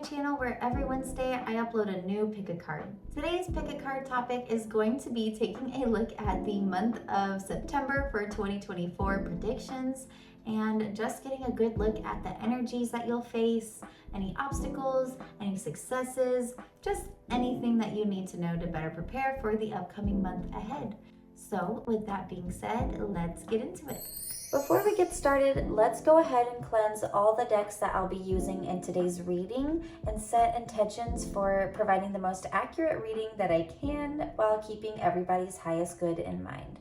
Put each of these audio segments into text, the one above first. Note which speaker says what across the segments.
Speaker 1: channel where every Wednesday I upload a new pick a card. Today's pick a card topic is going to be taking a look at the month of September for 2024 predictions and just getting a good look at the energies that you'll face, any obstacles, any successes, just anything that you need to know to better prepare for the upcoming month ahead. So with that being said, let's get into it. Before we get started, let's go ahead and cleanse all the decks that I'll be using in today's reading and set intentions for providing the most accurate reading that I can while keeping everybody's highest good in mind.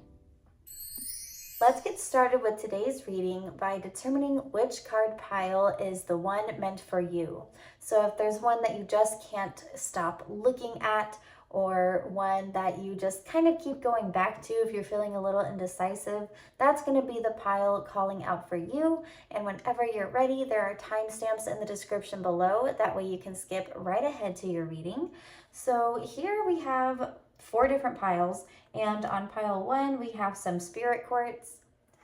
Speaker 1: Let's get started with today's reading by determining which card pile is the one meant for you. So if there's one that you just can't stop looking at, or one that you just kind of keep going back to if you're feeling a little indecisive, that's going to be the pile calling out for you. And whenever you're ready, there are timestamps in the description below. That way you can skip right ahead to your reading. So here we have 4 different piles, and on pile 1 we have some spirit quartz,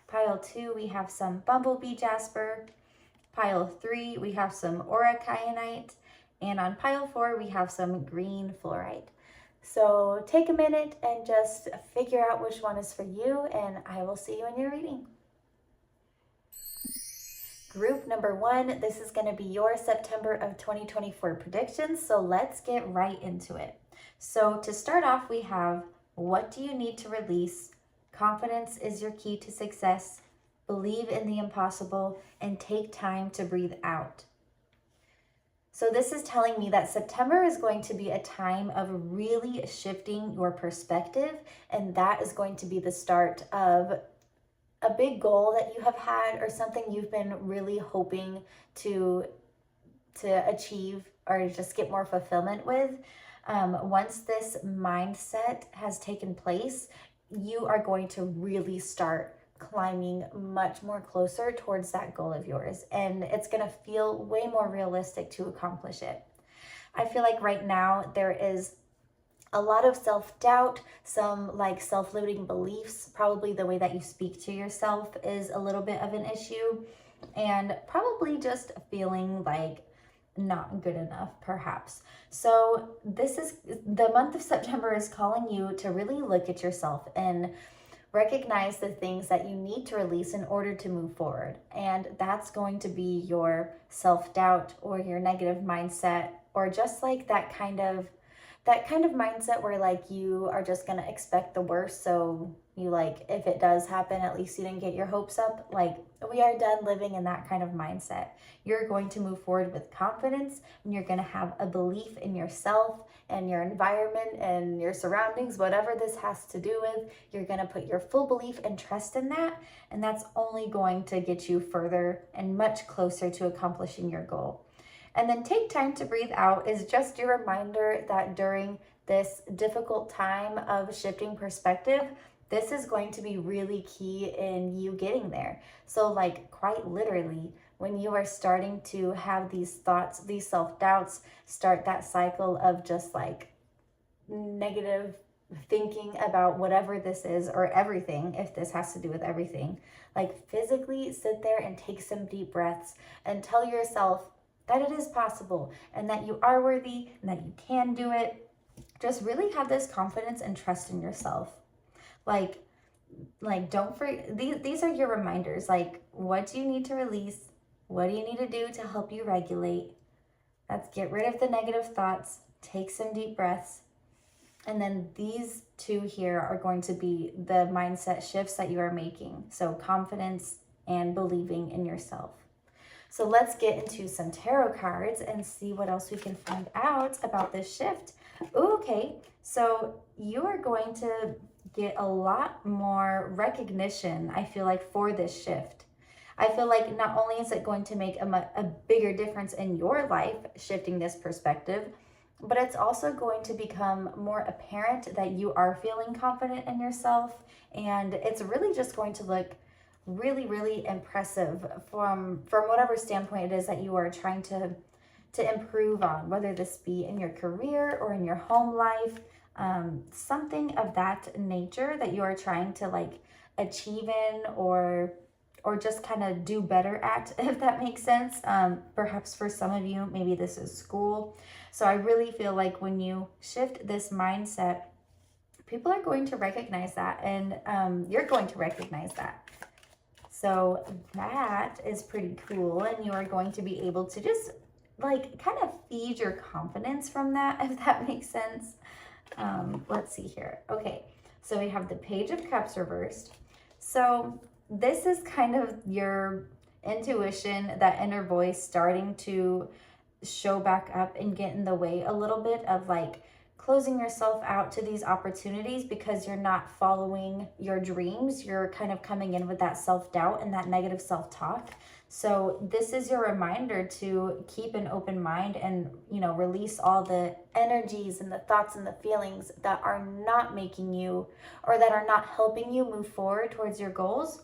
Speaker 1: pile 2 we have some bumblebee jasper, pile 3 we have some aura kyanite, and on pile 4 we have some green fluorite. So take a minute and just figure out which one is for you, and I will see you in your reading. Group number 1, this is going to be your September of 2024 predictions, so let's get right into it. So to start off, we have, what do you need to release? Confidence is your key to success. Believe in the impossible and take time to breathe out. So this is telling me that September is going to be a time of really shifting your perspective, and that is going to be the start of a big goal that you have had or something you've been really hoping to achieve or just get more fulfillment with. Once this mindset has taken place, you are going to really start climbing much more closer towards that goal of yours, and it's going to feel way more realistic to accomplish it. I feel like right now there is a lot of self-doubt, some like self-limiting beliefs. Probably the way that you speak to yourself is a little bit of an issue, and probably just feeling like not good enough perhaps. So this is the month of September is calling you to really look at yourself and recognize the things that you need to release in order to move forward. And that's going to be your self-doubt or your negative mindset, or just like that kind of mindset where like you are just going to expect the worst. So you like, if it does happen, at least you didn't get your hopes up. Like, we are done living in that kind of mindset. You're going to move forward with confidence, and you're going to have a belief in yourself and your environment and your surroundings, whatever this has to do with. You're going to put your full belief and trust in that, and that's only going to get you further and much closer to accomplishing your goal. And then take time to breathe out is just your reminder that during this difficult time of shifting perspective, this is going to be really key in you getting there. So like quite literally, when you are starting to have these thoughts, these self-doubts, start that cycle of just like negative thinking about whatever this is, or everything, if this has to do with everything, like physically sit there and take some deep breaths and tell yourself that it is possible and that you are worthy and that you can do it. Just really have this confidence and trust in yourself. Like don't forget, these are your reminders. Like, what do you need to release? What do you need to do to help you regulate? Let's get rid of the negative thoughts, take some deep breaths. And then these 2 here are going to be the mindset shifts that you are making. So confidence and believing in yourself. So let's get into some tarot cards and see what else we can find out about this shift. Okay, so you are going to get a lot more recognition, I feel like, for this shift. I feel like not only is it going to make a bigger difference in your life, shifting this perspective, but it's also going to become more apparent that you are feeling confident in yourself, and it's really just going to look really, really impressive from whatever standpoint it is that you are trying to improve on, whether this be in your career or in your home life, something of that nature that you are trying to like achieve in, or or just kind of do better at, if that makes sense. Perhaps for some of you, maybe this is school. So I really feel like when you shift this mindset, people are going to recognize that, and you're going to recognize that. So that is pretty cool, and you are going to be able to just like kind of feed your confidence from that, if that makes sense. Let's see here. Okay, so we have the Page of Cups reversed. So this is kind of your intuition, that inner voice starting to show back up and get in the way a little bit of like closing yourself out to these opportunities because you're not following your dreams. You're kind of coming in with that self-doubt and that negative self-talk. So this is your reminder to keep an open mind and, you know, release all the energies and the thoughts and the feelings that are not making you, or that are not helping you move forward towards your goals,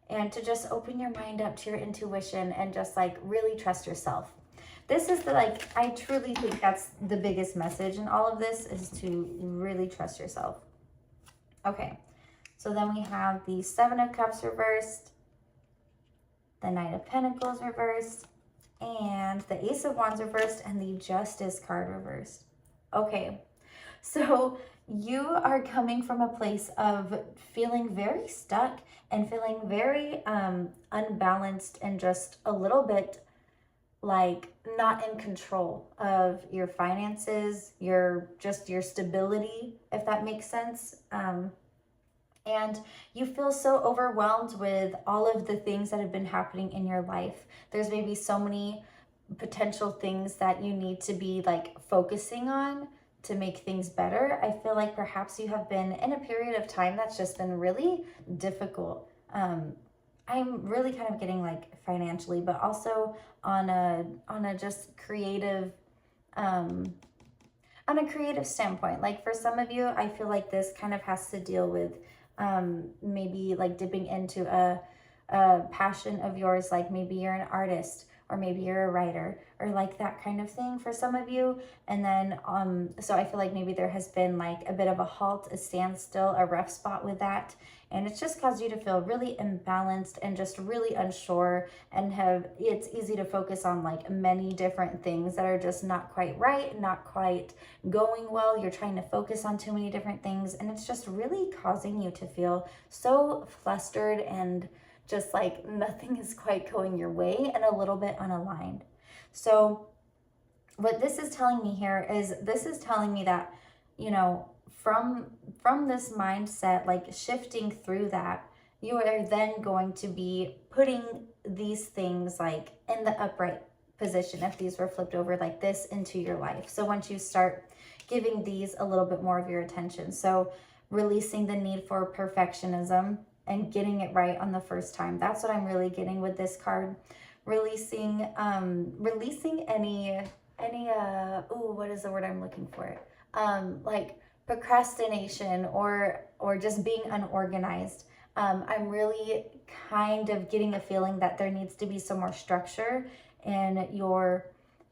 Speaker 1: and to just open your mind up to your intuition and just like really trust yourself. This is the, like, I truly think that's the biggest message in all of this, is to really trust yourself. Okay, so then we have the Seven of Cups reversed, the Knight of Pentacles reversed, and the Ace of Wands reversed, and the Justice card reversed. Okay, so you are coming from a place of feeling very stuck and feeling very unbalanced and just a little bit like not in control of your finances, your stability, if that makes sense. And you feel so overwhelmed with all of the things that have been happening in your life. There's maybe so many potential things that you need to be like focusing on to make things better. I feel like perhaps you have been in a period of time that's just been really difficult. I'm really kind of getting like financially, but also on a just creative, on a creative standpoint. Like for some of you, I feel like this kind of has to deal with maybe like dipping into a passion of yours. Like maybe you're an artist, or maybe you're a writer, or like that kind of thing for some of you. And then, so I feel like maybe there has been like a bit of a halt, a standstill, a rough spot with that. And it's just caused you to feel really imbalanced and just really unsure, and it's easy to focus on like many different things that are just not quite right, not quite going well. You're trying to focus on too many different things, and it's just really causing you to feel so flustered and just like nothing is quite going your way and a little bit unaligned. So what this is telling me here is, this is telling me that, you know, from this mindset, like shifting through that, you are then going to be putting these things like in the upright position, if these were flipped over like this, into your life. So once you start giving these a little bit more of your attention, so releasing the need for perfectionism and getting it right on the first time. That's what I'm really getting with this card. Releasing any what is the word I'm looking for? Like procrastination or just being unorganized. I'm really kind of getting a feeling that there needs to be some more structure in your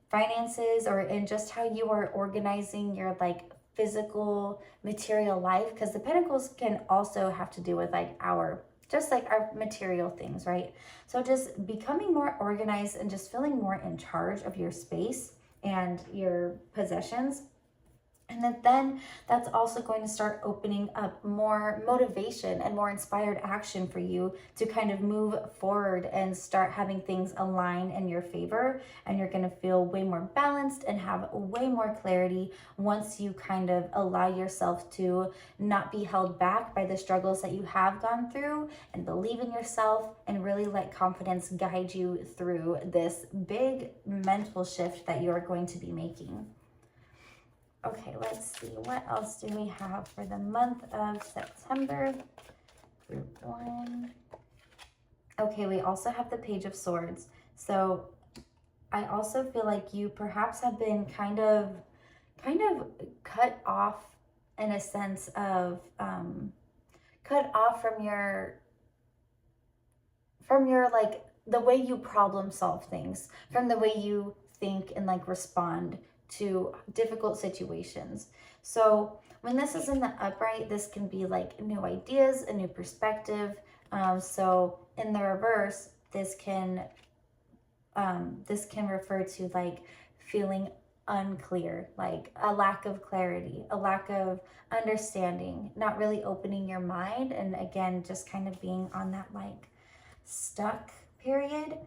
Speaker 1: finances, or in just how you are organizing your like physical material life, because the pentacles can also have to do with like our material things, right? So just becoming more organized and just feeling more in charge of your space and your possessions. And then that's also going to start opening up more motivation and more inspired action for you to kind of move forward and start having things align in your favor. And you're going to feel way more balanced and have way more clarity once you kind of allow yourself to not be held back by the struggles that you have gone through, and believe in yourself and really let confidence guide you through this big mental shift that you are going to be making. Okay, let's see. What else do we have for the month of September? Group 1. Okay, we also have the Page of Swords. So I also feel like you perhaps have been kind of cut off, in a sense of cut off from your like the way you problem solve things, from the way you think and like respond to difficult situations. So when this is in the upright, this can be like new ideas, a new perspective, So in the reverse, this can refer to like feeling unclear, like a lack of clarity, a lack of understanding, not really opening your mind, and again, just kind of being on that like stuck period.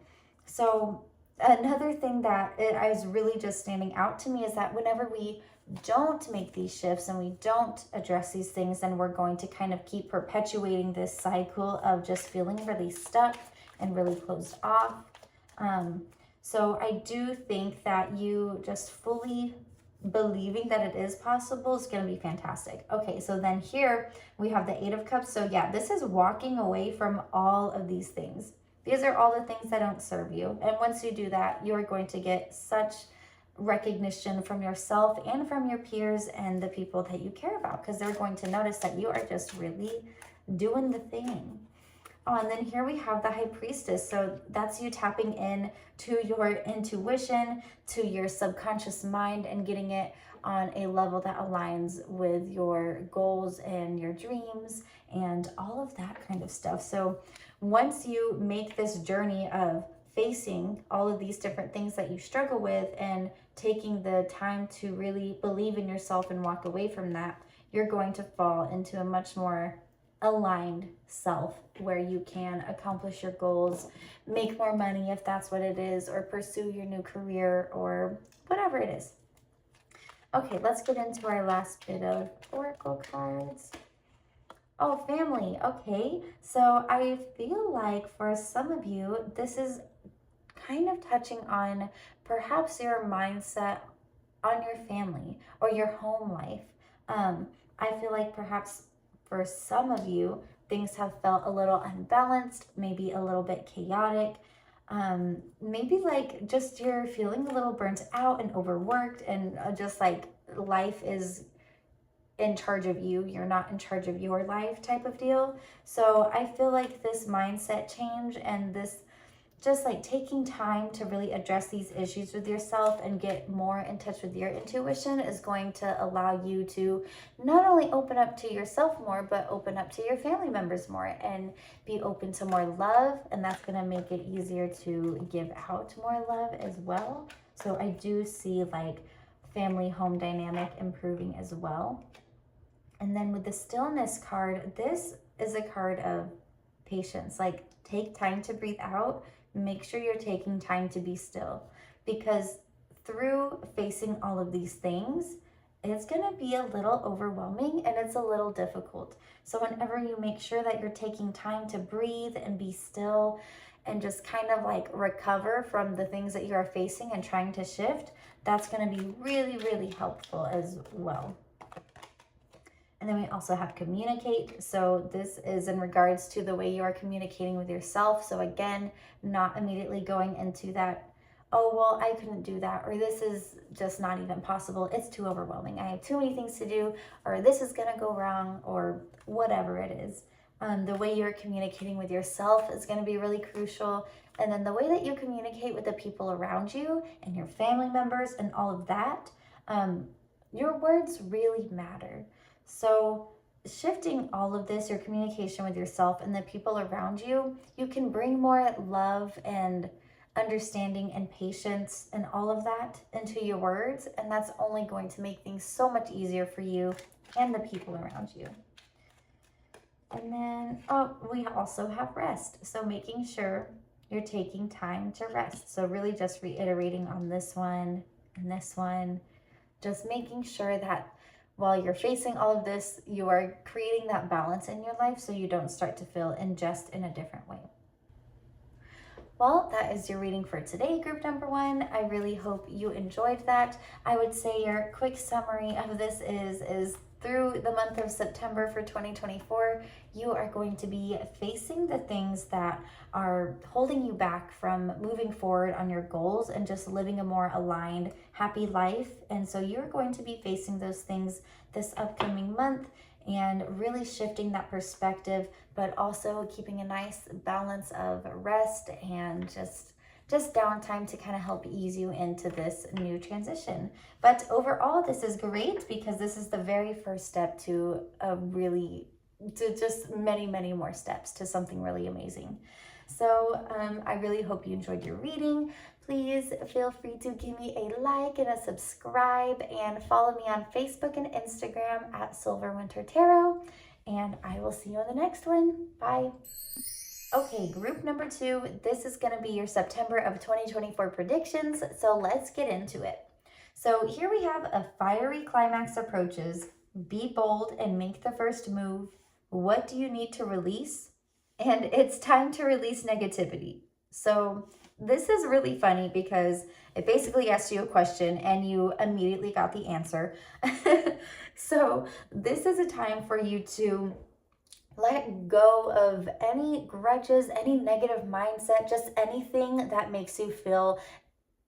Speaker 1: So another thing that is really just standing out to me is that whenever we don't make these shifts and we don't address these things, then we're going to kind of keep perpetuating this cycle of just feeling really stuck and really closed off. So I do think that you just fully believing that it is possible is going to be fantastic. Okay, so then here we have the Eight of Cups. So yeah, this is walking away from all of these things. These are all the things that don't serve you. And once you do that, you're going to get such recognition from yourself and from your peers and the people that you care about, because they're going to notice that you are just really doing the thing. Oh, and then here we have the High Priestess. So that's you tapping in to your intuition, to your subconscious mind, and getting it on a level that aligns with your goals and your dreams and all of that kind of stuff. So once you make this journey of facing all of these different things that you struggle with and taking the time to really believe in yourself and walk away from that, you're going to fall into a much more aligned self where you can accomplish your goals, make more money if that's what it is, or pursue your new career or whatever it is. Okay, let's get into our last bit of oracle cards. Oh, family. Okay, so I feel like for some of you, this is kind of touching on perhaps your mindset on your family or your home life. I feel like perhaps for some of you, things have felt a little unbalanced, maybe a little bit chaotic. Maybe like just you're feeling a little burnt out and overworked, and just like life is in charge of you. You're not in charge of your life type of deal. So I feel like this mindset change and this just like taking time to really address these issues with yourself and get more in touch with your intuition is going to allow you to not only open up to yourself more, but open up to your family members more and be open to more love. And that's going to make it easier to give out more love as well. So I do see like family home dynamic improving as well. And then with the Stillness card, this is a card of patience. Like, take time to breathe out. Make sure you're taking time to be still, because through facing all of these things, it's going to be a little overwhelming and it's a little difficult. So whenever you make sure that you're taking time to breathe and be still and just kind of like recover from the things that you are facing and trying to shift, that's going to be really, really helpful as well. And then we also have communicate. So this is in regards to the way you are communicating with yourself. So again, not immediately going into that, oh, well, I couldn't do that, or this is just not even possible. It's too overwhelming. I have too many things to do, or this is going to go wrong, or whatever it is. The way you're communicating with yourself is going to be really crucial. And then the way that you communicate with the people around you and your family members and all of that, your words really matter. So shifting all of this, your communication with yourself and the people around you, you can bring more love and understanding and patience and all of that into your words. And that's only going to make things so much easier for you and the people around you. And then, we also have rest. So making sure you're taking time to rest. So really just reiterating on this one and this one, just making sure that while you're facing all of this, you are creating that balance in your life so you don't start to feel just in a different way. Well, that is your reading for today, group number 1. I really hope you enjoyed that. I would say your quick summary of this is through the month of September for 2024, you are going to be facing the things that are holding you back from moving forward on your goals and just living a more aligned, happy life. And so you're going to be facing those things this upcoming month and really shifting that perspective, but also keeping a nice balance of rest and just downtime to kind of help ease you into this new transition. But overall, this is great because this is the very first step to a really to just many, many more steps to something really amazing. So I really hope you enjoyed your reading. Please feel free to give me a like and a subscribe, and follow me on Facebook and Instagram at Silver Winter Tarot. And I will see you on the next one. Bye. Okay, group number 2, this is going to be your September of 2024 predictions, so let's get into it. So here we have a fiery climax approaches. Be bold and make the first move. What do you need to release? And it's time to release negativity. So this is really funny because it basically asks you a question and you immediately got the answer. So this is a time for you to let go of any grudges, any negative mindset, just anything that makes you feel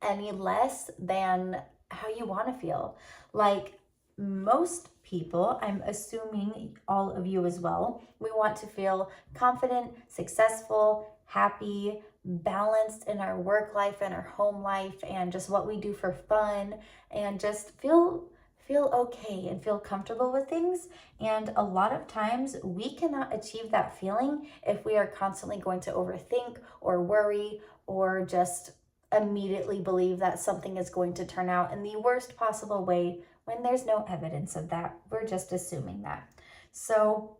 Speaker 1: any less than how you want to feel. Like most people, I'm assuming all of you as well, we want to feel confident, successful, happy, balanced in our work life and our home life and just what we do for fun, and just feel okay and feel comfortable with things. And a lot of times we cannot achieve that feeling if we are constantly going to overthink or worry or just immediately believe that something is going to turn out in the worst possible way when there's no evidence of that. We're just assuming that. So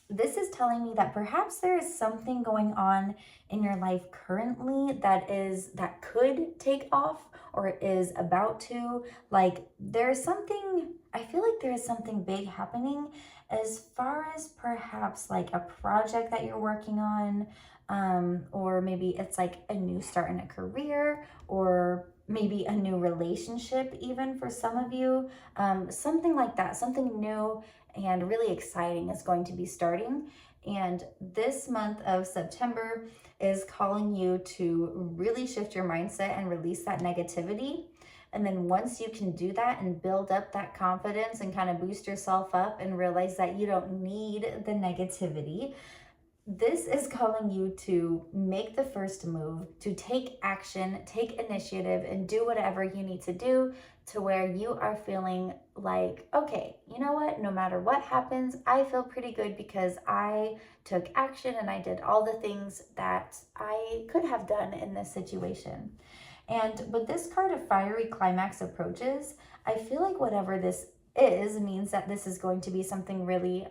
Speaker 1: this is telling me that perhaps there is something going on in your life currently that could take off or is about to. Like there's something, I feel like there is something big happening as far as perhaps like a project that you're working on, or maybe it's like a new start in a career, or maybe a new relationship even for some of you. Something like that, something new and really exciting is going to be starting. And this month of September is calling you to really shift your mindset and release that negativity. And then once you can do that and build up that confidence and kind of boost yourself up and realize that you don't need the negativity, this is calling you to make the first move, to take action, take initiative, and do whatever you need to do to where you are feeling like, okay, you know what, no matter what happens, I feel pretty good because I took action and I did all the things that I could have done in this situation. And with this card of fiery climax approaches, I feel like whatever this is means that this is going to be something really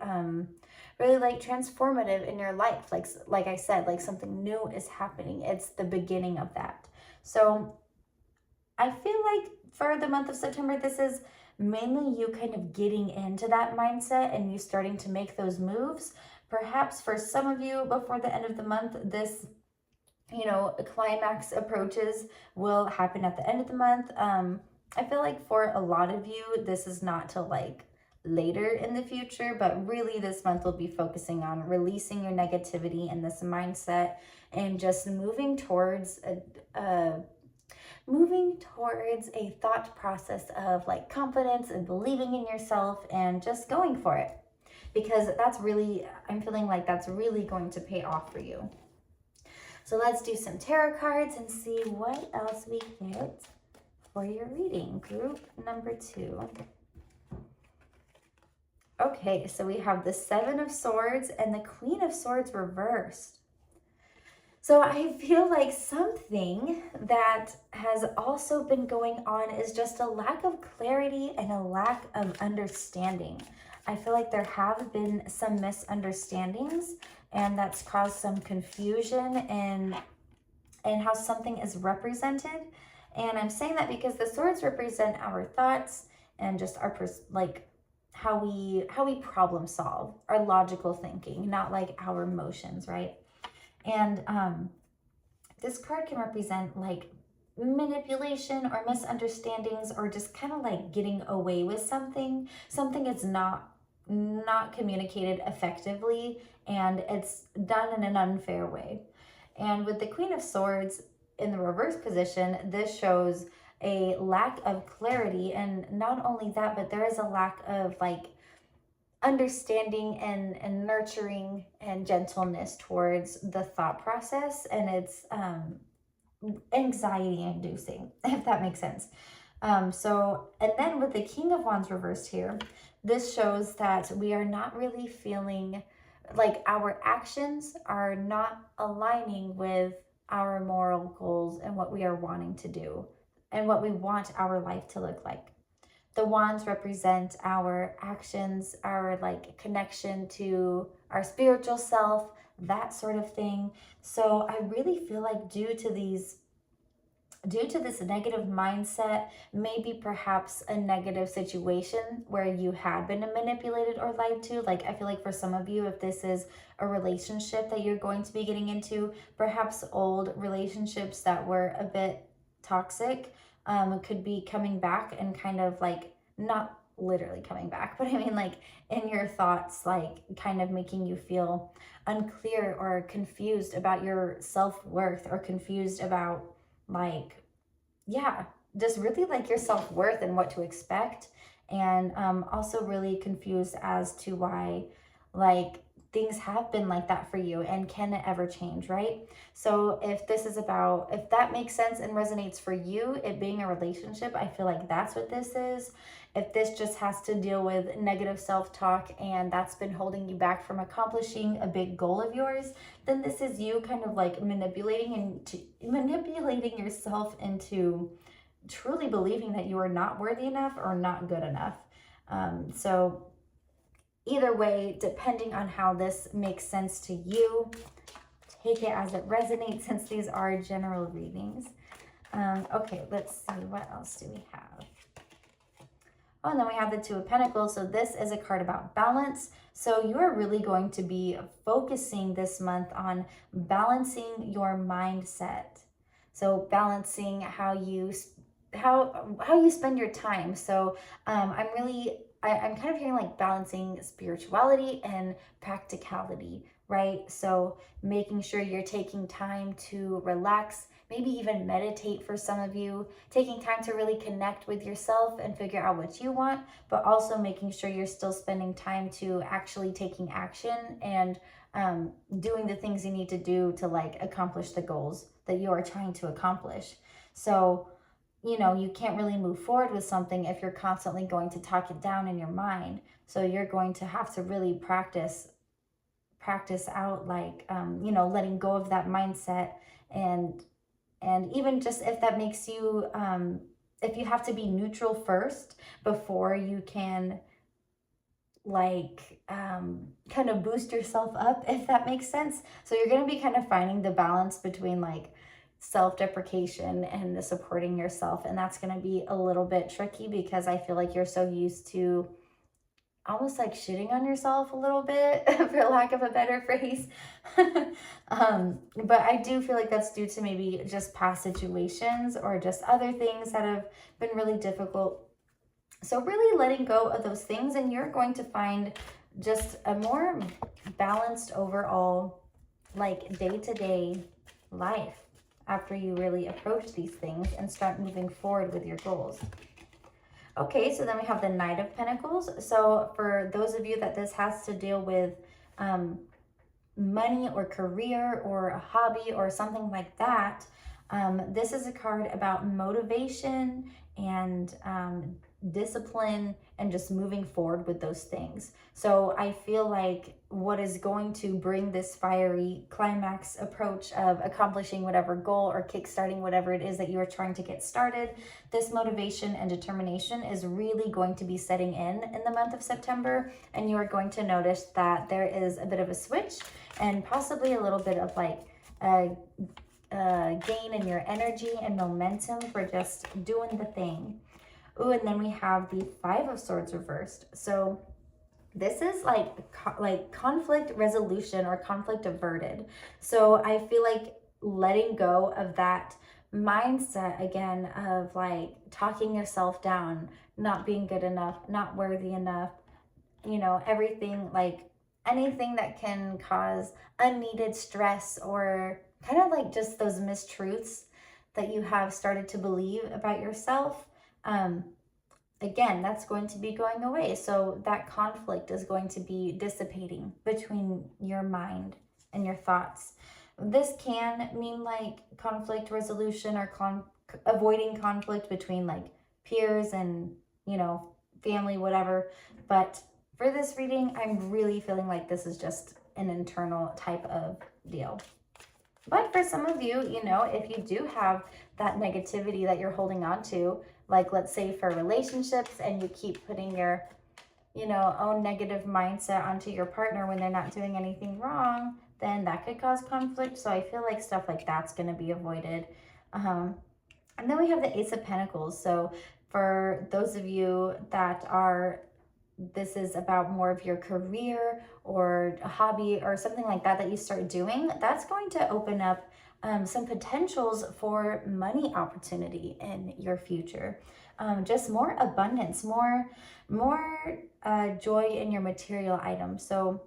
Speaker 1: like transformative in your life. Like I said, like something new is happening. It's the beginning of that. So I feel like for the month of September, this is mainly you kind of getting into that mindset and you starting to make those moves. Perhaps for some of you before the end of the month, this climax approaches will happen at the end of the month. I feel like for a lot of you, this is not till like later in the future, but really this month will be focusing on releasing your negativity and this mindset and just moving towards a thought process of like confidence and believing in yourself and just going for it, because I'm feeling like that's really going to pay off for you. So let's do some tarot cards and see what else we get for your reading. Group number 2. Okay, so we have the 7 of Swords and the Queen of Swords reversed. So I feel like something that has also been going on is just a lack of clarity and a lack of understanding. I feel like there have been some misunderstandings, and that's caused some confusion in how something is represented. And I'm saying that because the swords represent our thoughts and just our how we problem solve, our logical thinking, not like our emotions, right? And this card can represent like manipulation or misunderstandings, or just kind of like getting away with something is not communicated effectively and it's done in an unfair way. And with the Queen of Swords in the reverse position, this shows a lack of clarity, and not only that, but there is a lack of like understanding and nurturing and gentleness towards the thought process, and it's anxiety inducing, if that makes sense. And then with the King of Wands reversed here, this shows that we are not really feeling like our actions are not aligning with our moral goals and what we are wanting to do and what we want our life to look like. The wands represent our actions, our like connection to our spiritual self, that sort of thing. So I really feel like due to this negative mindset, maybe perhaps a negative situation where you had been manipulated or lied to. Like, I feel like for some of you, if this is a relationship that you're going to be getting into, perhaps old relationships that were a bit toxic, could be coming back and kind of like, not literally coming back, but I mean like in your thoughts, like kind of making you feel unclear or confused about your self-worth, or confused about like, yeah, just really like your self-worth and what to expect. And also really confused as to why like things have been like that for you, and can it ever change, right? So if this is about, if that makes sense and resonates for you, it being a relationship, I feel like that's what this is. If this just has to deal with negative self-talk and that's been holding you back from accomplishing a big goal of yours, then this is you kind of like manipulating yourself into truly believing that you are not worthy enough or not good enough. So either way, depending on how this makes sense to you, take it as it resonates, since these are general readings. Okay, let's see, what else do we have? Oh, and then we have the Two of Pentacles. So this is a card about balance. So you're really going to be focusing this month on balancing your mindset. So balancing how you spend your time. So I'm kind of hearing like balancing spirituality and practicality, right? So making sure you're taking time to relax, maybe even meditate for some of you, taking time to really connect with yourself and figure out what you want, but also making sure you're still spending time to actually taking action and doing the things you need to do to like accomplish the goals that you are trying to accomplish. So, you know, you can't really move forward with something if you're constantly going to talk it down in your mind. So you're going to have to really practice out like, you know, letting go of that mindset. And even just if that makes you, if you have to be neutral first before you can like kind of boost yourself up, if that makes sense. So you're going to be kind of finding the balance between like self-deprecation and the supporting yourself. And that's going to be a little bit tricky because I feel like you're so used to almost like shitting on yourself a little bit, for lack of a better phrase. But I do feel like that's due to maybe just past situations or just other things that have been really difficult. So really letting go of those things, and you're going to find just a more balanced overall like day-to-day life after you really approach these things and start moving forward with your goals. Okay, so then we have the Knight of Pentacles. So for those of you that this has to deal with money or career or a hobby or something like that, this is a card about motivation and discipline and just moving forward with those things. So I feel like what is going to bring this fiery climax approach of accomplishing whatever goal or kickstarting whatever it is that you are trying to get started, this motivation and determination is really going to be setting in the month of September. And you are going to notice that there is a bit of a switch and possibly a little bit of like gain in your energy and momentum for just doing the thing. Ooh, and then we have the Five of Swords reversed. So this is like conflict resolution or conflict averted. So I feel like letting go of that mindset again of like talking yourself down, not being good enough, not worthy enough, you know, everything, like anything that can cause unneeded stress or kind of like just those mistruths that you have started to believe about yourself. Again, that's going to be going away. So that conflict is going to be dissipating between your mind and your thoughts. This can mean like conflict resolution or avoiding conflict between like peers and, you know, family, whatever. But for this reading, I'm really feeling like this is just an internal type of deal. But for some of you, you know, if you do have that negativity that you're holding on to, like let's say for relationships, and you keep putting your, you know, own negative mindset onto your partner when they're not doing anything wrong, then that could cause conflict. So I feel like stuff like that's going to be avoided. And then we have the Ace of Pentacles. So for those of you that are, this is about more of your career or a hobby or something like that that you start doing, that's going to open up some potentials for money opportunity in your future. Just more abundance, more joy in your material items. So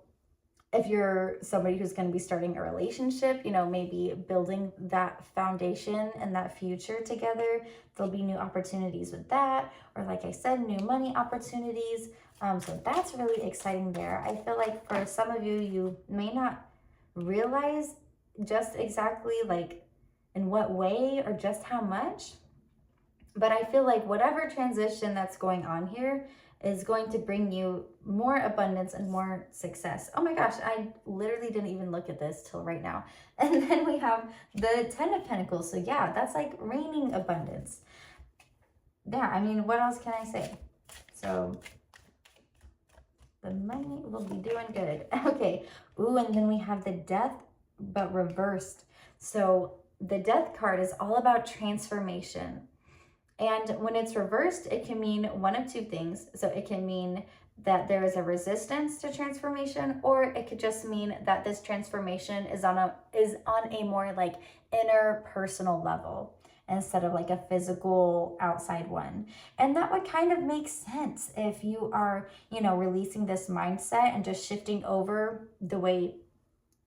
Speaker 1: if you're somebody who's going to be starting a relationship, you know, maybe building that foundation and that future together, there'll be new opportunities with that. Or like I said, new money opportunities. So that's really exciting there. I feel like for some of you, you may not realize just exactly like in what way or just how much. But I feel like whatever transition that's going on here is going to bring you more abundance and more success. Oh my gosh, I literally didn't even look at this till right now. And then we have the 10 of Pentacles. So yeah, that's like raining abundance. Yeah, I mean, what else can I say? So the money will be doing good. Okay. Ooh, and then we have the Death, but reversed. So the Death card is all about transformation. And when it's reversed, it can mean one of two things. So it can mean that there is a resistance to transformation, or it could just mean that this transformation is on a more like inner personal level instead of like a physical outside one. And that would kind of make sense if you are, you know, releasing this mindset and just shifting over the way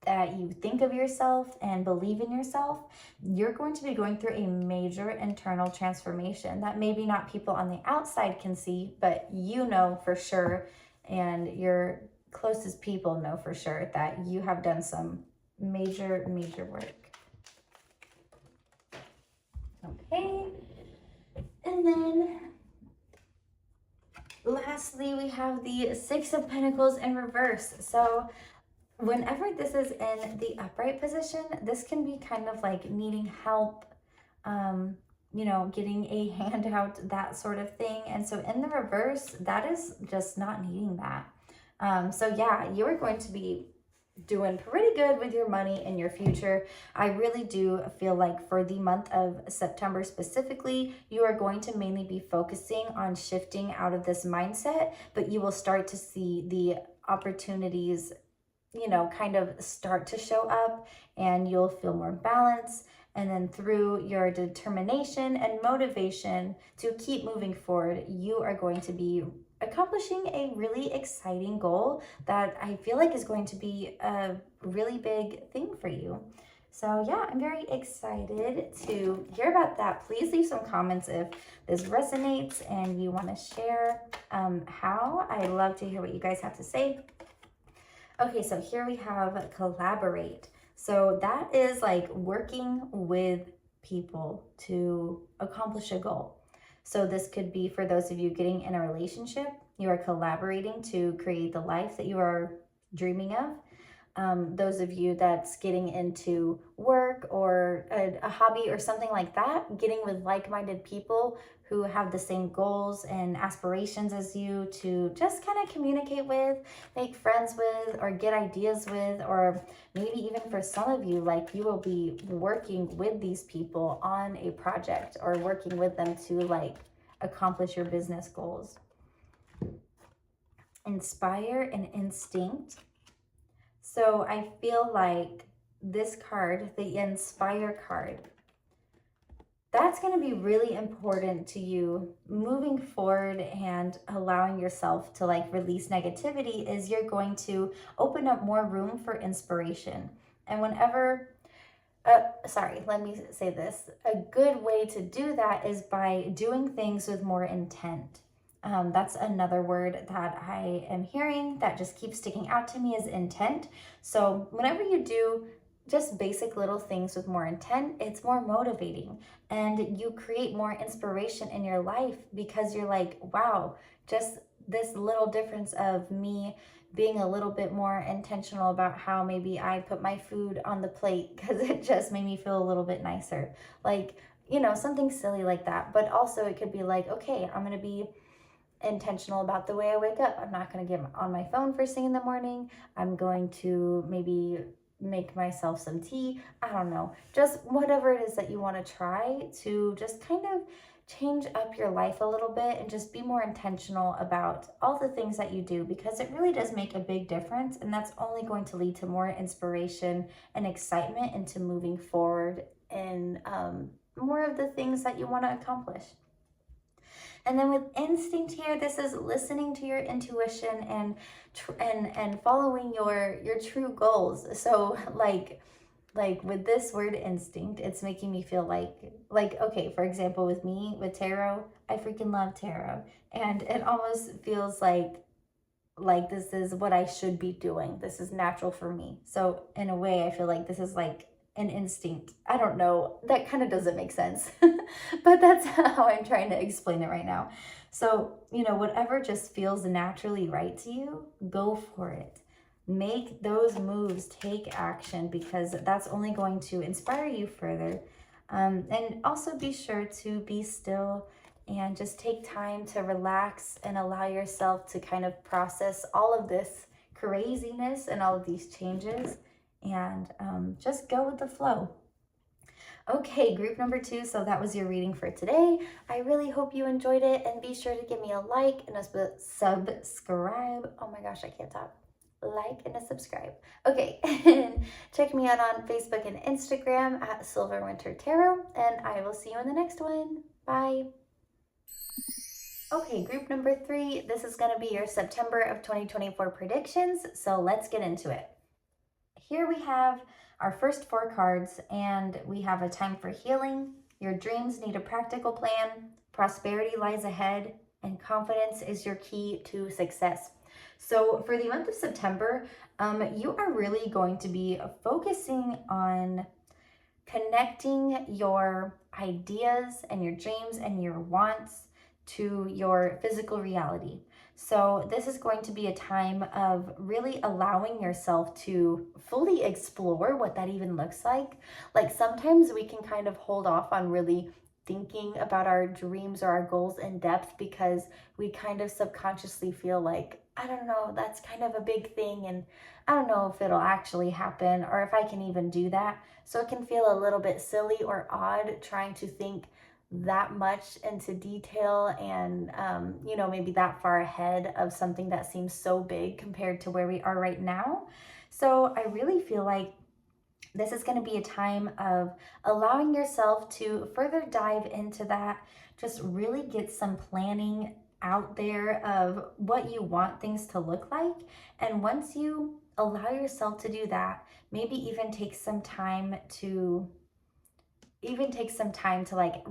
Speaker 1: that you think of yourself and believe in yourself. You're going to be going through a major internal transformation that maybe not people on the outside can see, but you know for sure, and your closest people know for sure that you have done some major work. Okay, and then lastly, we have the Six of Pentacles in reverse. So whenever this is in the upright position, this can be kind of like needing help, you know, getting a handout, that sort of thing. And so in the reverse, that is just not needing that. So yeah, you are going to be doing pretty good with your money in your future. I really do feel like for the month of September specifically, you are going to mainly be focusing on shifting out of this mindset, but you will start to see the opportunities, you know, kind of start to show up, and you'll feel more balance. And then through your determination and motivation to keep moving forward, you are going to be accomplishing a really exciting goal that I feel like is going to be a really big thing for you. So yeah, I'm very excited to hear about that. Please leave some comments if this resonates and you want to share how. I love to hear what you guys have to say. Okay, so here we have collaborate. So that is like working with people to accomplish a goal. So this could be for those of you getting in a relationship, you are collaborating to create the life that you are dreaming of. Those of you that's getting into work or a hobby or something like that, getting with like-minded people who have the same goals and aspirations as you to just kind of communicate with, make friends with, or get ideas with, or maybe even for some of you, like you will be working with these people on a project or working with them to like accomplish your business goals. Inspire and instinct. So I feel like this card, the Inspire card, that's going to be really important to you moving forward and allowing yourself to like release negativity. Is you're going to open up more room for inspiration. And whenever, let me say this. A good way to do that is by doing things with more intent. That's another word that I am hearing that just keeps sticking out to me is intent. So whenever you do just basic little things with more intent, it's more motivating, and you create more inspiration in your life because you're like, wow, just this little difference of me being a little bit more intentional about how maybe I put my food on the plate because it just made me feel a little bit nicer. Like, something silly like that. But also, it could be like, okay, I'm going to be intentional about the way I wake up. I'm not going to get on my phone first thing in the morning. I'm going to maybe make myself some tea. I don't know. Just whatever it is that you want to try to just kind of change up your life a little bit and just be more intentional about all the things that you do, because it really does make a big difference, and that's only going to lead to more inspiration and excitement into moving forward in more of the things that you want to accomplish. And then with instinct here, this is listening to your intuition and following your true goals. So like with this word instinct, it's making me feel like okay, for example, with me with tarot, I freaking love tarot, and it almost feels like this is what I should be doing. This is natural for me. So in a way, I feel like this is like an instinct. I don't know. That kind of doesn't make sense, but that's how I'm trying to explain it right now. So, whatever just feels naturally right to you, go for it. Make those moves, take action, because that's only going to inspire you further. And also be sure to be still and just take time to relax and allow yourself to kind of process all of this craziness and all of these changes, and just go with the flow. Okay, group number 2. So that was your reading for today. I really hope you enjoyed it, and be sure to give me a like and a subscribe. Oh my gosh, I can't talk. Like and a subscribe. Okay, and check me out on Facebook and Instagram at Silver Winter Tarot, and I will see you in the next one. Bye. Okay, group number 3. This is going to be your September of 2024 predictions. So let's get into it. Here we have our first 4 cards, and we have a time for healing, your dreams need a practical plan, prosperity lies ahead, and confidence is your key to success. So for the month of September, you are really going to be focusing on connecting your ideas and your dreams and your wants to your physical reality. So this is going to be a time of really allowing yourself to fully explore what that even looks like. Like sometimes we can kind of hold off on really thinking about our dreams or our goals in depth because we kind of subconsciously feel like, I don't know, that's kind of a big thing, and I don't know if it'll actually happen or if I can even do that. So it can feel a little bit silly or odd trying to think that much into detail and maybe that far ahead of something that seems so big compared to where we are right now. So I really feel like this is going to be a time of allowing yourself to further dive into that, just really get some planning out there of what you want things to look like. And once you allow yourself to do that, maybe even take some time to like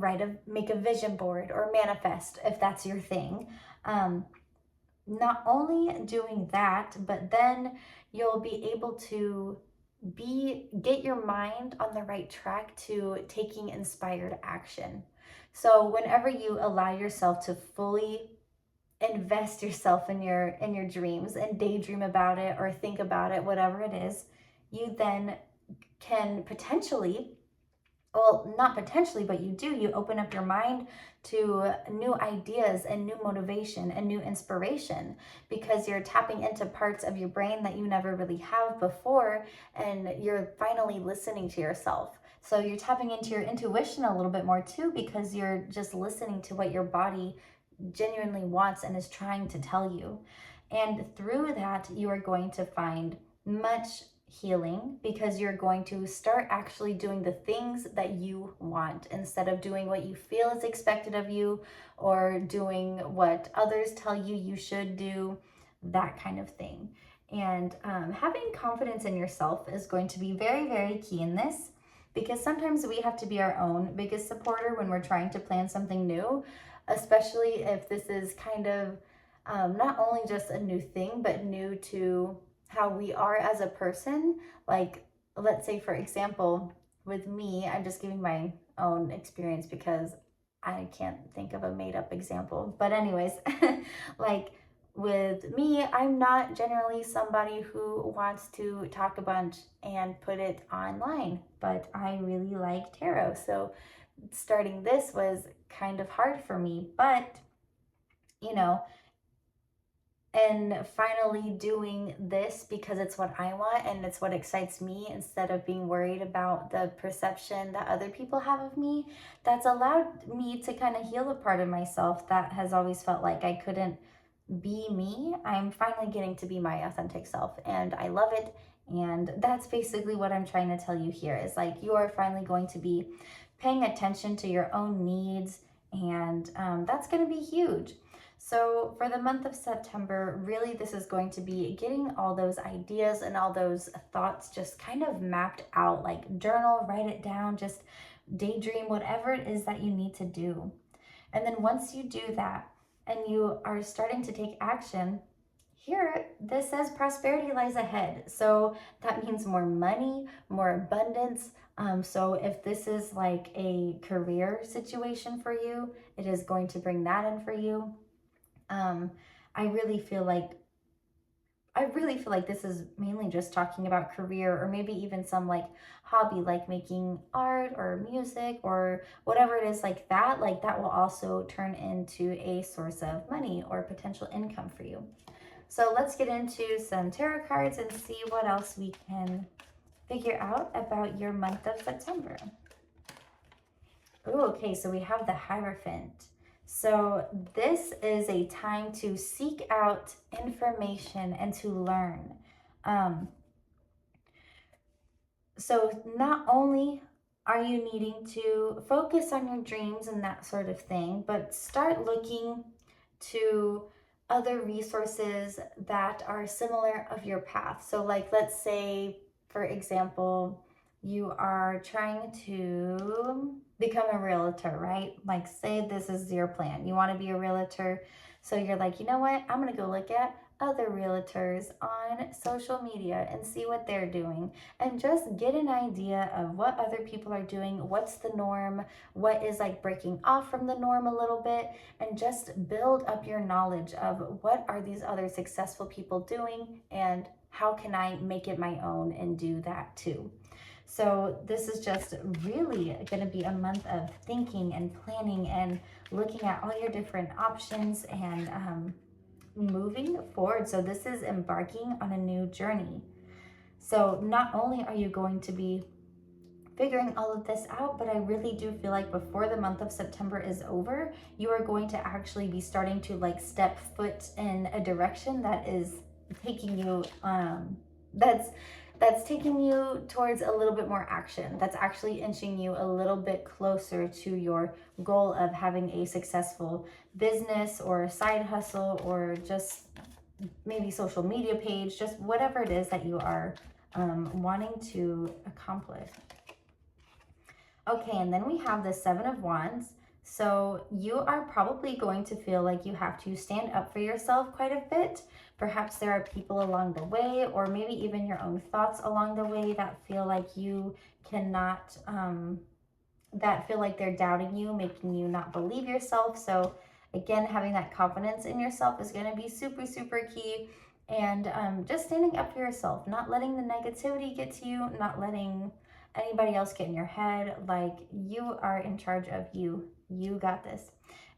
Speaker 1: make a vision board or manifest if that's your thing. Not only doing that, but then you'll be able to get your mind on the right track to taking inspired action. So whenever you allow yourself to fully invest yourself in your dreams and daydream about it or think about it, whatever it is, you then can potentially, well, not potentially, but you open up your mind to new ideas and new motivation and new inspiration, because you're tapping into parts of your brain that you never really have before, and you're finally listening to yourself. So you're tapping into your intuition a little bit more too, because you're just listening to what your body genuinely wants and is trying to tell you. And through that, you are going to find much healing, because you're going to start actually doing the things that you want instead of doing what you feel is expected of you or doing what others tell you you should do, that kind of thing. And having confidence in yourself is going to be very, very key in this, because sometimes we have to be our own biggest supporter when we're trying to plan something new, especially if this is kind of not only just a new thing, but new to how we are as a person. Like let's say, for example, with me, I'm just giving my own experience because I can't think of a made up example. But, anyways, like with me, I'm not generally somebody who wants to talk a bunch and put it online, but I really like tarot. So, starting this was kind of hard for me, but you know, and finally doing this because it's what I want and it's what excites me instead of being worried about the perception that other people have of me, that's allowed me to kind of heal a part of myself that has always felt like I couldn't be me. I'm finally getting to be my authentic self and I love it. And that's basically what I'm trying to tell you here is like you are finally going to be paying attention to your own needs, and that's going to be huge. So, for the month of September, really, this is going to be getting all those ideas and all those thoughts just kind of mapped out, like journal, write it down, just daydream, whatever it is that you need to do. And then once you do that and you are starting to take action, here this says prosperity lies ahead. So that means more money, more abundance. So if this is like a career situation for you, it is going to bring that in for you. Um, I really feel like this is mainly just talking about career or maybe even some like hobby like making art or music or whatever it is like that will also turn into a source of money or potential income for you. So let's get into some tarot cards and see what else we can figure out about your month of September. Oh, okay, so we have the Hierophant. So this is a time to seek out information and to learn. So not only are you needing to focus on your dreams and that sort of thing, but start looking to other resources that are similar of your path. So like let's say, for example, you are trying to become a realtor, right? Like say this is your plan. You want to be a realtor. So you're like, you know what? I'm going to go look at other realtors on social media and see what they're doing and just get an idea of what other people are doing, what's the norm, what is like breaking off from the norm a little bit, and just build up your knowledge of what are these other successful people doing and how can I make it my own and do that too. So this is just really going to be a month of thinking and planning and looking at all your different options and moving forward. So this is embarking on a new journey. So not only are you going to be figuring all of this out, but I really do feel like before the month of September is over, you are going to actually be starting to like step foot in a direction that is taking you that's taking you towards a little bit more action. That's actually inching you a little bit closer to your goal of having a successful business or side hustle or just maybe social media page, just whatever it is that you are wanting to accomplish. Okay, and then we have the Seven of Wands. So you are probably going to feel like you have to stand up for yourself quite a bit. Perhaps there are people along the way, or maybe even your own thoughts along the way that feel like you cannot, that feel like they're doubting you, making you not believe yourself. So again, having that confidence in yourself is going to be super, super key. And just standing up for yourself, not letting the negativity get to you, not letting anybody else get in your head. Like you are in charge of you. You got this.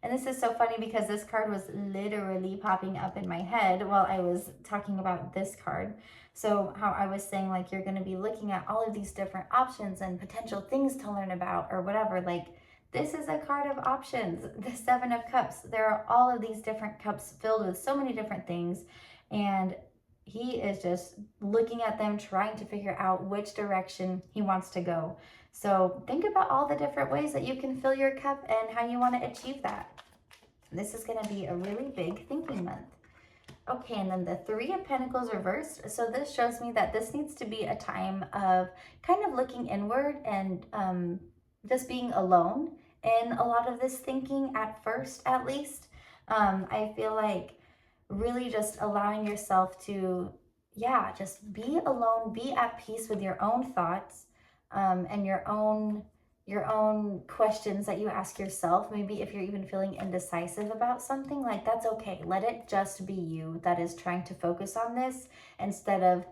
Speaker 1: And this is so funny because this card was literally popping up in my head while I was talking about this card. So how I was saying like you're going to be looking at all of these different options and potential things to learn about or whatever. Like this is a card of options, the Seven of Cups. There are all of these different cups filled with so many different things. And he is just looking at them, trying to figure out which direction he wants to go. So think about all the different ways that you can fill your cup and how you want to achieve that. This is going to be a really big thinking month. Okay, and then the Three of Pentacles reversed. So this shows me that this needs to be a time of kind of looking inward and just being alone in a lot of this thinking at first, at least. I feel like really just allowing yourself to yeah, just be alone, be at peace with your own thoughts, and your own questions that you ask yourself. Maybe if you're even feeling indecisive about something, like that's okay. Let it just be you that is trying to focus on this instead of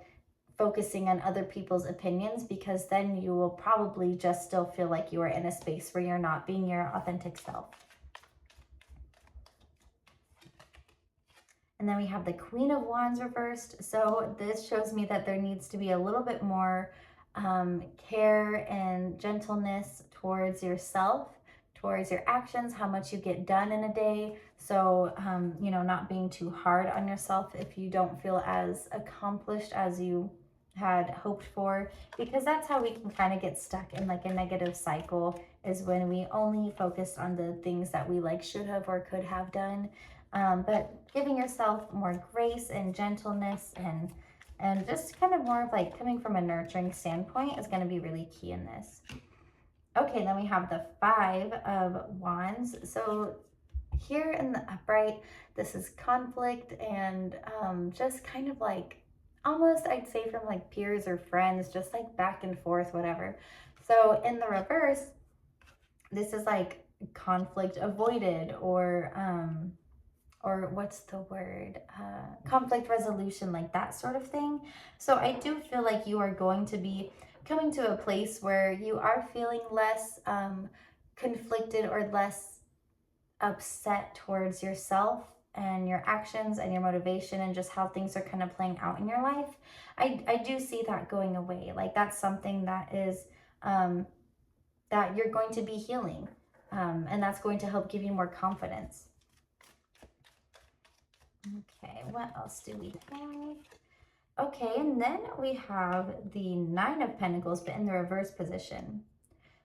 Speaker 1: focusing on other people's opinions, because then you will probably just still feel like you are in a space where you're not being your authentic self. And then we have the Queen of Wands reversed. So this shows me that there needs to be a little bit more care and gentleness towards yourself, towards your actions, how much you get done in a day. So, not being too hard on yourself if you don't feel as accomplished as you had hoped for, because that's how we can kind of get stuck in like a negative cycle, is when we only focus on the things that we like should have or could have done. But giving yourself more grace and gentleness and just kind of more of like coming from a nurturing standpoint is going to be really key in this. Okay, then we have the Five of Wands. So here in the upright, this is conflict and just kind of like almost, I'd say, from like peers or friends, just like back and forth, whatever. So in the reverse, this is like conflict avoided, or what's the word, conflict resolution, like that sort of thing. So I do feel like you are going to be coming to a place where you are feeling less conflicted or less upset towards yourself and your actions and your motivation and just how things are kind of playing out in your life. I do see that going away. Like that's something that is that you're going to be healing, and that's going to help give you more confidence. Okay, what else do we have? Okay, and then we have the Nine of Pentacles, but in the reverse position.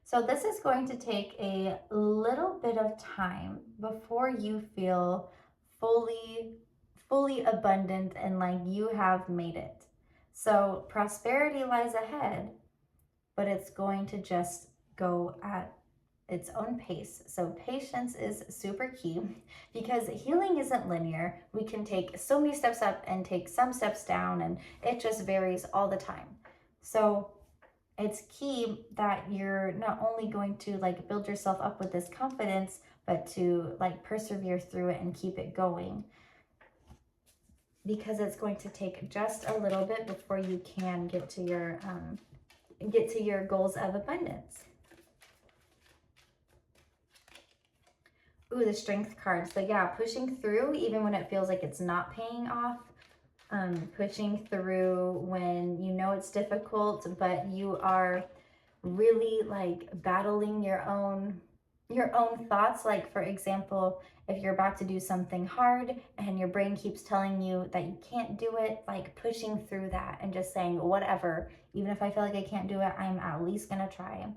Speaker 1: So this is going to take a little bit of time before you feel fully abundant and like you have made it. So prosperity lies ahead, but it's going to just go at its own pace. So patience is super key, because healing isn't linear. We can take so many steps up and take some steps down, and it just varies all the time. So it's key that you're not only going to like build yourself up with this confidence, but to like persevere through it and keep it going, because it's going to take just a little bit before you can get to your goals of abundance. Ooh, the Strength card. So yeah, pushing through even when it feels like it's not paying off. Pushing through when you know it's difficult, but you are really like battling your own thoughts. Like for example, if you're about to do something hard and your brain keeps telling you that you can't do it, like pushing through that and just saying, whatever, even if I feel like I can't do it, I'm at least gonna try.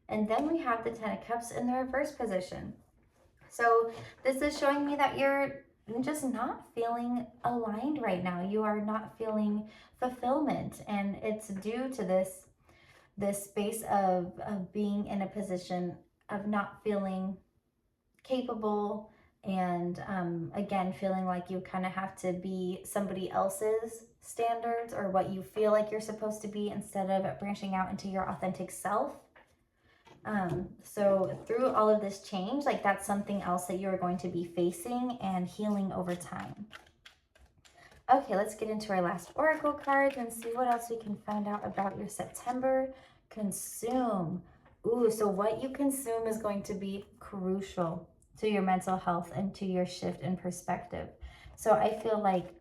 Speaker 1: And then we have the Ten of Cups in the reverse position. So this is showing me that you're just not feeling aligned right now. You are not feeling fulfillment, and it's due to this space of being in a position of not feeling capable, and again, feeling like you kind of have to be somebody else's standards or what you feel like you're supposed to be, instead of branching out into your authentic self. So through all of this change, like that's something else that you're going to be facing and healing over time. Okay, let's get into our last oracle card and see what else we can find out about your September. Consume. Ooh, so what you consume is going to be crucial to your mental health and to your shift in perspective. So I feel like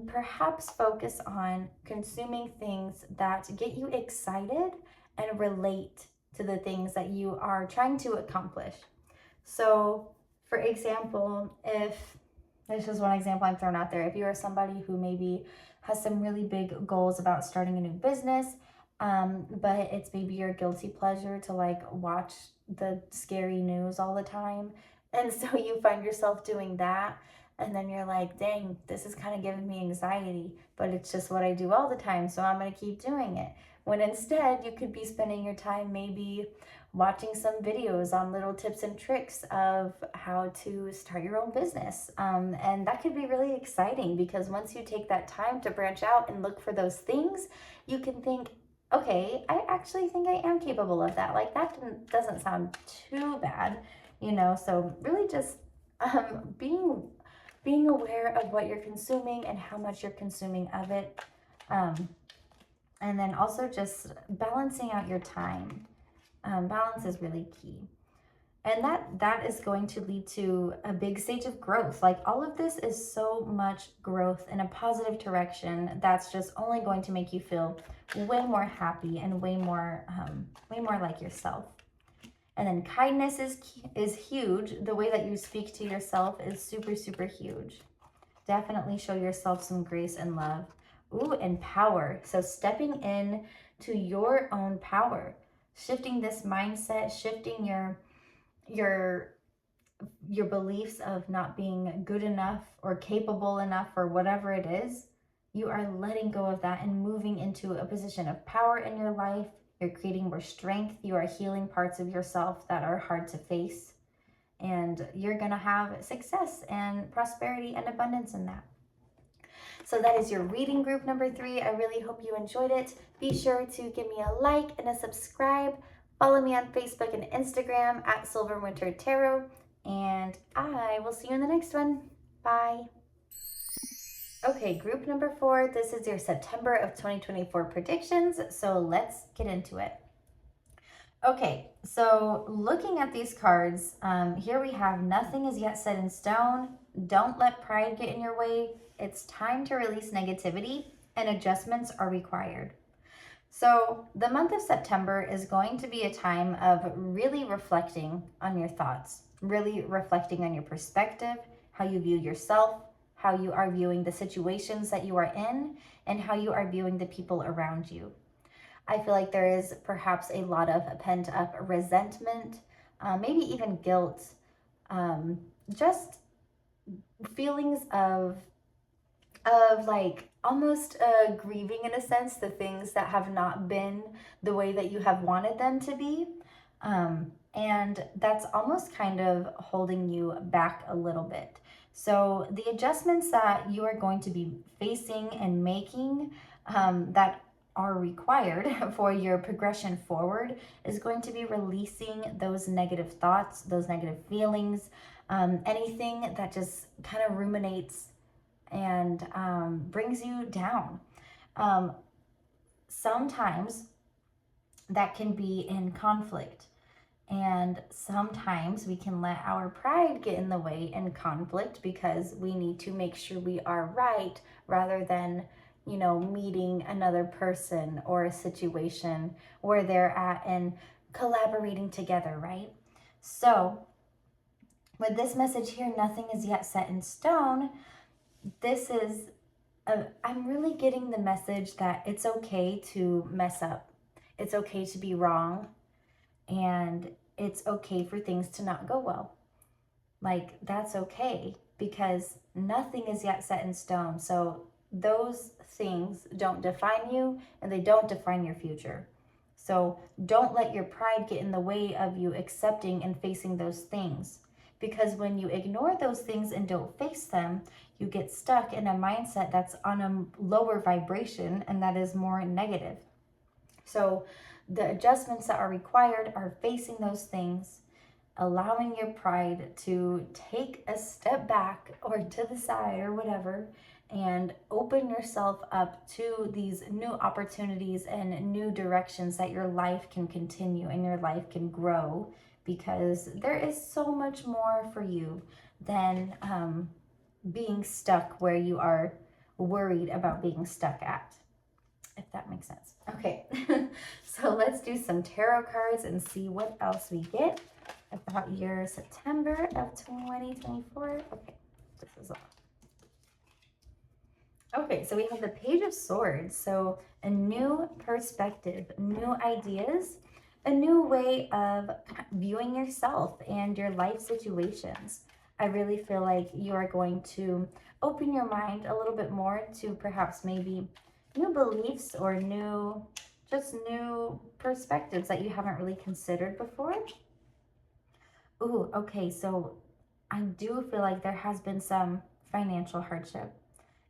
Speaker 1: perhaps focus on consuming things that get you excited and relate to the things that you are trying to accomplish. So for example, if this is one example I'm throwing out there, if you are somebody who maybe has some really big goals about starting a new business, but it's maybe your guilty pleasure to like watch the scary news all the time, and so you find yourself doing that, and then you're like, dang, this is kind of giving me anxiety, but it's just what I do all the time, so I'm going to keep doing it. when instead you could be spending your time maybe watching some videos on little tips and tricks of how to start your own business. And that could be really exciting, because once you take that time to branch out and look for those things, you can think, okay, I actually think I am capable of that. Like, that doesn't sound too bad, you know? So really just being aware of what you're consuming and how much you're consuming of it. And then also just balancing out your time. Balance is really key. And that is going to lead to a big stage of growth. Like, all of this is so much growth in a positive direction. That's just only going to make you feel way more happy and way more like yourself. And then kindness is huge. The way that you speak to yourself is super, super huge. Definitely show yourself some grace and love. Ooh, and power. So stepping in to your own power, shifting this mindset, shifting your beliefs of not being good enough or capable enough or whatever it is. You are letting go of that and moving into a position of power in your life. You're creating more strength. You are healing parts of yourself that are hard to face. And you're going to have success and prosperity and abundance in that. So that is your reading group number 3. I really hope you enjoyed it. Be sure to give me a like and a subscribe. Follow me on Facebook and Instagram at Silverwinter Tarot. And I will see you in the next one. Bye. Okay, group number 4. This is your September of 2024 predictions. So let's get into it. Okay, so looking at these cards, here we have nothing is yet set in stone. Don't let pride get in your way. It's time to release negativity, and adjustments are required. So the month of September is going to be a time of really reflecting on your thoughts, really reflecting on your perspective, how you view yourself, how you are viewing the situations that you are in, and how you are viewing the people around you. I feel like there is perhaps a lot of pent up resentment, maybe even guilt, just feelings of like almost grieving in a sense, the things that have not been the way that you have wanted them to be. And that's almost kind of holding you back a little bit. So the adjustments that you are going to be facing and making that are required for your progression forward is going to be releasing those negative thoughts, those negative feelings, anything that just kind of ruminates and brings you down. Sometimes that can be in conflict, and sometimes we can let our pride get in the way in conflict because we need to make sure we are right rather than, you know, meeting another person or a situation where they're at and collaborating together, right? So with this message here, nothing is yet set in stone. This is, I'm really getting the message that it's okay to mess up. It's okay to be wrong. And it's okay for things to not go well. Like, that's okay, because nothing is yet set in stone. So those things don't define you, and they don't define your future. So don't let your pride get in the way of you accepting and facing those things. Because when you ignore those things and don't face them, you get stuck in a mindset that's on a lower vibration, and that is more negative. So the adjustments that are required are facing those things, allowing your pride to take a step back or to the side or whatever, and open yourself up to these new opportunities and new directions that your life can continue and your life can grow, because there is so much more for you than being stuck where you are worried about being stuck at, if that makes sense. Okay, so let's do some tarot cards and see what else we get about your September of 2024. Okay, this is all. Okay, so we have the Page of Swords. So a new perspective, new ideas, a new way of viewing yourself and your life situations. I really feel like you are going to open your mind a little bit more to perhaps maybe new beliefs or new just new perspectives that you haven't really considered before. Ooh, okay, so I do feel like there has been some financial hardship,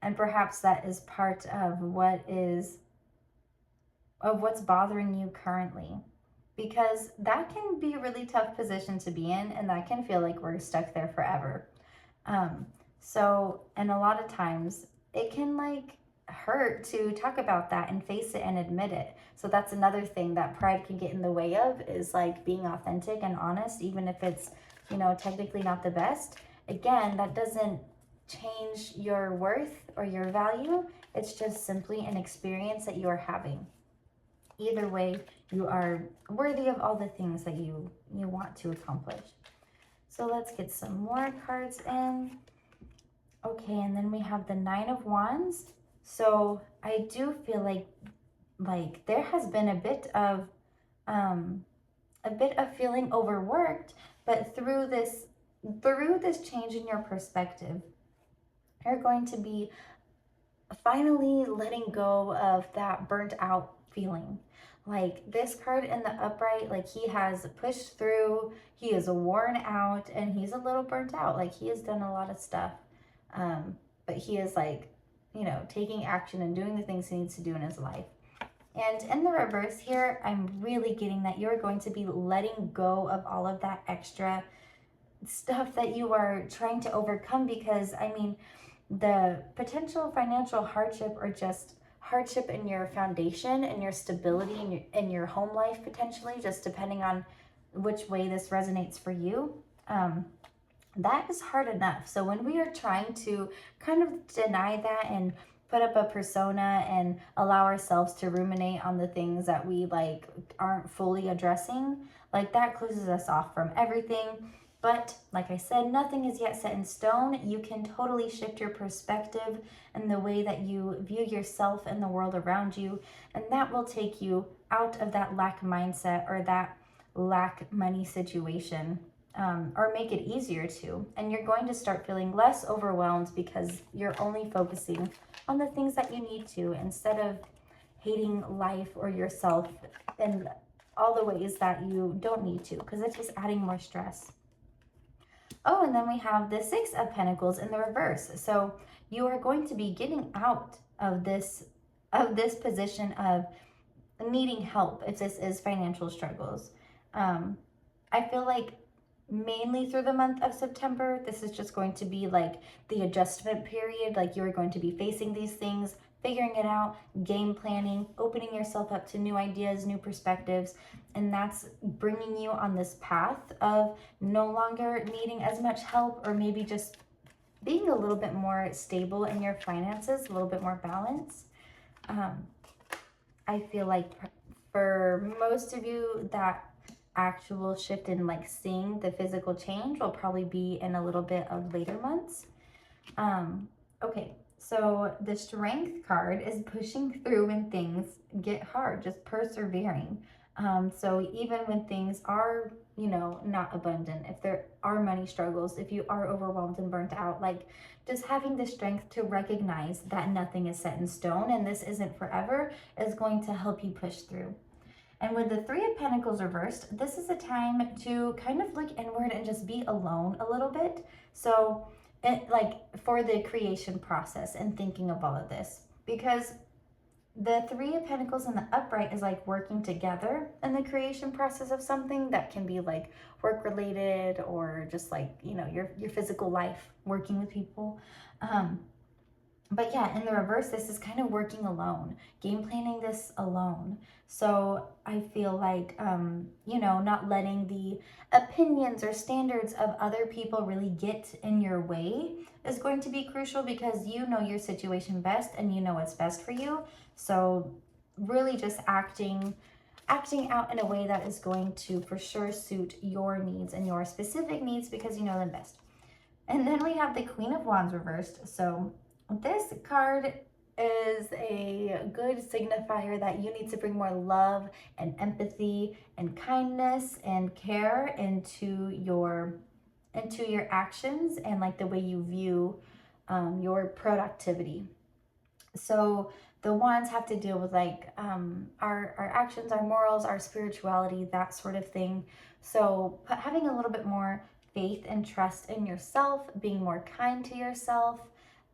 Speaker 1: and perhaps that is part of what's bothering you currently, because that can be a really tough position to be in, and that can feel like we're stuck there forever. Um, and a lot of times it can like hurt to talk about that and face it and admit it. So that's another thing that pride can get in the way of, is like being authentic and honest, even if it's, technically not the best. Again, that doesn't change your worth or your value. It's just simply an experience that you are having. Either way, you are worthy of all the things that you want to accomplish. So let's get some more cards in. Okay, and then we have the Nine of Wands. So I do feel like there has been a bit of feeling overworked, but through this change in your perspective, you're going to be finally letting go of that burnt out feeling. Like this card in the upright, like he has pushed through, he is worn out, and he's a little burnt out. Like he has done a lot of stuff. But he is like, taking action and doing the things he needs to do in his life. And in the reverse here, I'm really getting that you're going to be letting go of all of that extra stuff that you are trying to overcome, because I mean, the potential financial hardship, or just hardship in your foundation and your stability in your home life, potentially, just depending on which way this resonates for you, that is hard enough. So when we are trying to kind of deny that and put up a persona and allow ourselves to ruminate on the things that we like aren't fully addressing, like that closes us off from everything. But like I said, nothing is yet set in stone. You can totally shift your perspective and the way that you view yourself and the world around you, and that will take you out of that lack mindset or that lack money situation, or make it easier to. And you're going to start feeling less overwhelmed because you're only focusing on the things that you need to, instead of hating life or yourself in all the ways that you don't need to, because it's just adding more stress. Oh, and then we have the Six of Pentacles in the reverse. So you are going to be getting out of this position of needing help if this is financial struggles. I feel like mainly through the month of September, this is just going to be like the adjustment period. Like you're going to be facing these things, figuring it out, game planning, opening yourself up to new ideas, new perspectives. And that's bringing you on this path of no longer needing as much help, or maybe just being a little bit more stable in your finances, a little bit more balanced. I feel like for most of you, that actual shift in like seeing the physical change will probably be in a little bit of later months. Okay, so the Strength card is pushing through when things get hard, just persevering. So even when things are, not abundant, if there are money struggles, if you are overwhelmed and burnt out, like just having the strength to recognize that nothing is set in stone and this isn't forever is going to help you push through. And with the Three of Pentacles reversed, this is a time to kind of look inward and just be alone a little bit. So, for the creation process and thinking of all of this, because the Three of Pentacles in the upright is like working together in the creation process of something that can be like work related, or just like, your physical life, working with people. But yeah, in the reverse, this is kind of working alone, game planning this alone. So I feel like, not letting the opinions or standards of other people really get in your way is going to be crucial, because you know your situation best and you know what's best for you. So really just acting out in a way that is going to for sure suit your needs and your specific needs, because you know them best. And then we have the Queen of Wands reversed. So this card is a good signifier that you need to bring more love and empathy and kindness and care into your actions, and like the way you view your productivity. So The wands have to deal with like our actions, our morals, our spirituality, that sort of thing. So having a little bit more faith and trust in yourself, being more kind to yourself,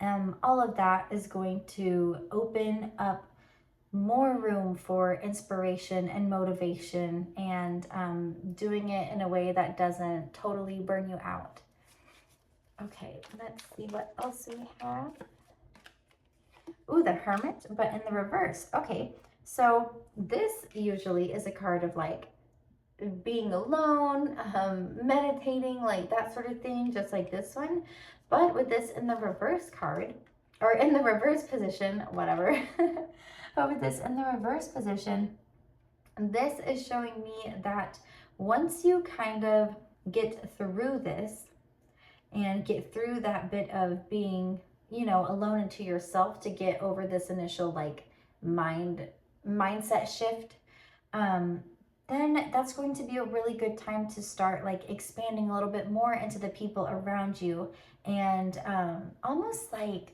Speaker 1: all of that is going to open up more room for inspiration and motivation, and doing it in a way that doesn't totally burn you out. Okay, let's see what else we have. Ooh, the Hermit, but in the reverse. Okay, so this usually is a card of like being alone, meditating, like that sort of thing, just like this one. But with this in the reverse card, or in the reverse position, whatever. But with this in the reverse position, this is showing me that once you kind of get through this and get through that bit of being, you know, alone into yourself to get over this initial like mindset shift, then that's going to be a really good time to start like expanding a little bit more into the people around you, and almost like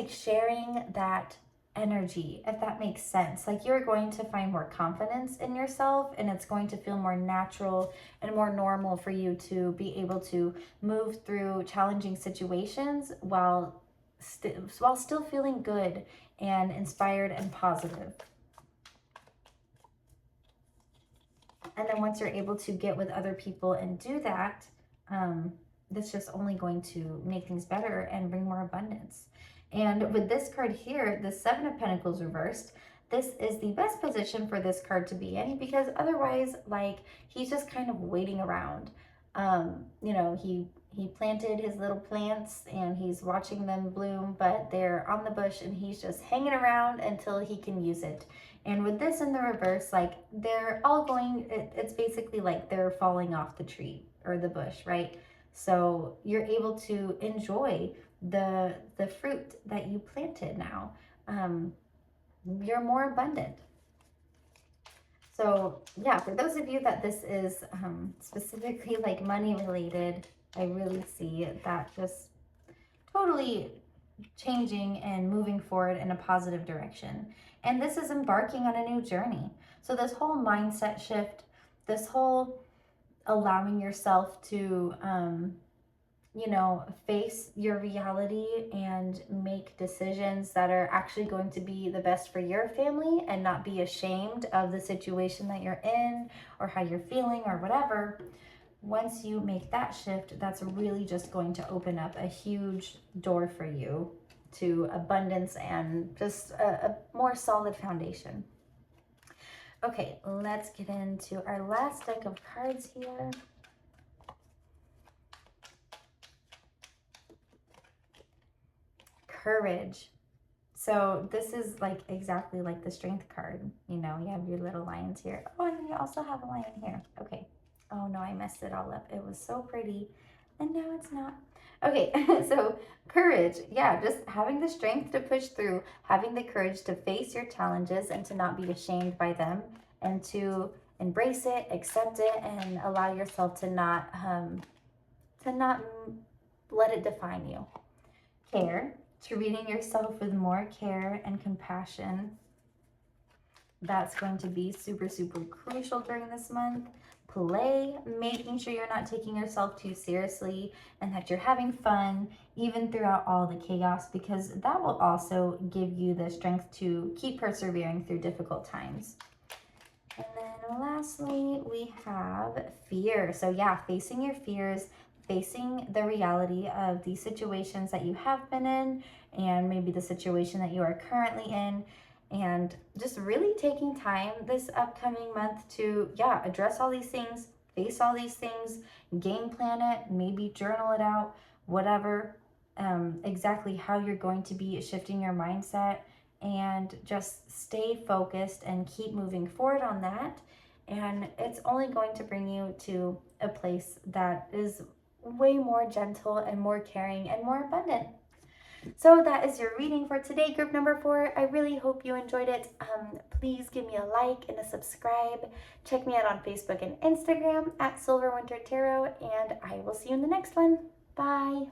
Speaker 1: sharing that energy, if that makes sense. Like you're going to find more confidence in yourself, and it's going to feel more natural and more normal for you to be able to move through challenging situations while still feeling good and inspired and positive. And then once you're able to get with other people and do that, that's just only going to make things better and bring more abundance. And with this card here, the Seven of Pentacles reversed, this is the best position for this card to be in, because otherwise, like, he's just kind of waiting around. You know, he planted his little plants and he's watching them bloom, but they're on the bush and he's just hanging around until he can use it. And with this in the reverse, like they're all going, it's basically like they're falling off the tree or the bush, right? So you're able to enjoy the fruit that you planted now. You're more abundant. So yeah, for those of you that this is specifically like money related, I really see that just totally changing and moving forward in a positive direction. And this is embarking on a new journey. So this whole mindset shift, this whole allowing yourself to, you know, face your reality and make decisions that are actually going to be the best for your family, and not be ashamed of the situation that you're in or how you're feeling or whatever. Once you make that shift, that's really just going to open up a huge door for you to abundance and just a more solid foundation. Okay, let's get into our last deck of cards here. Courage. So this is like exactly like the Strength card. You know, you have your little lions here. Oh, and you also have a lion here. Okay. Oh no, I messed it all up. It was so pretty, and now it's not. Okay, so courage. Yeah, just having the strength to push through, having the courage to face your challenges and to not be ashamed by them, and to embrace it, accept it, and allow yourself to not let it define you. Care. Treating yourself with more care and compassion. That's going to be super, super crucial during this month. Play, making sure you're not taking yourself too seriously and that you're having fun even throughout all the chaos, because that will also give you the strength to keep persevering through difficult times. And then lastly, we have fear. So yeah, facing your fears, facing the reality of the situations that you have been in, and maybe the situation that you are currently in, and just really taking time this upcoming month to, yeah, address all these things, face all these things, game plan it, maybe journal it out, whatever, exactly how you're going to be shifting your mindset, and just stay focused and keep moving forward on that. And it's only going to bring you to a place that is way more gentle and more caring and more abundant. So that is your reading for today, group number 4. I really hope you enjoyed it. Please give me a like and a subscribe. Check me out on Facebook and Instagram at Silver Winter Tarot, and I will see you in the next one. Bye.